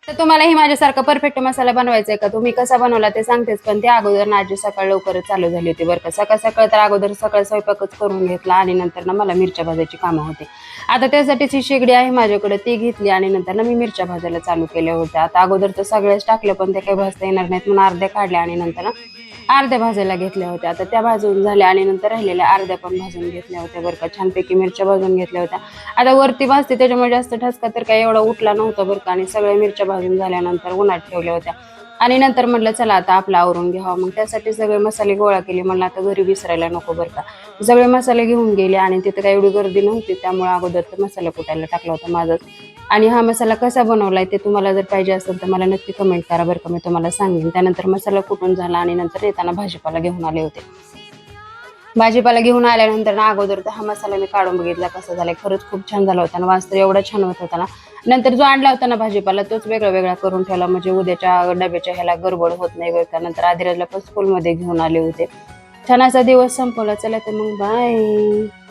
तर तुम्हालाही माझ्यासारखा परफेक्ट मसाला बनवायचा आहे का? तुम्ही कसा बनवला ते सांगतेच, पण त्या अगोदर ना आजी सकाळ लवकरच चालू झाली होती बरं का. सकाळ सकाळ तर अगोदर सकाळ स्वयंपाकच करून घेतला आणि नंतर ना मला मिरच्या भाजायची कामं होती. आता त्यासाठीच ही शेगडी आहे माझ्याकडे, ती घेतली आणि नंतर ना मी मिरच्या भाजायला चालू केल्या होत्या. आता अगोदर तर सगळ्याच टाकलं, पण ते काही भाजता येणार नाहीत म्हणून अर्ध्या काढल्या आणि नंतर ना अर्ध्या भाजायला घेतल्या होत्या. आता त्या भाजून झाल्या आणि नंतर राहिलेल्या अर्ध्या पण भाजून घेतल्या होत्या बरं का. छानपैकी मिरच्या भाजून घेतल्या होत्या. आता वरती भाजते त्याच्यामुळे जास्त ठसका तर काही एवढा उठला नव्हता बरं का. आणि सगळ्या मिरच्या भाजून झाल्यानंतर उन्हात ठेवल्या होत्या आणि नंतर म्हटलं चला आता आपलं आवरून घ्यावं. मग त्यासाठी सगळे मसाले गोळा केले. म्हणलं आता घरी विसरायला नको बरं का. सगळे मसाले घेऊन गेले आणि तिथं काही एवढी गर्दी नव्हती, त्यामुळे अगोदर तर मसाला कुटायला टाकला होता माझाच. आणि हा मसाला कसा बनवलाय ते तुम्हाला जर पाहिजे असेल तर मला नक्की कमेंट करा बरं का, मी तुम्हाला सांगेन. त्यानंतर मसाला कुटून झाला आणि नंतर येताना भाजीपाला घेऊन आले होते. भाजीपाला घेऊन आल्यानंतर ना अगोदर तर हा मसाला मी काढून बघितला कसा झालाय. खरंच खूप छान झाला होता आणि वास तर एवढा छान होत होता ना. नंतर जो आणला होता ना भाजीपाला तोच वेगळा वेगळा करून ठेवला, म्हणजे उद्याच्या डब्याच्या ह्याला गडबड होत नाही बरं का. नंतर आधिराजला पण स्कूलमध्ये घेऊन आले होते. छान असा दिवस संपवला. चला तर मग बाय.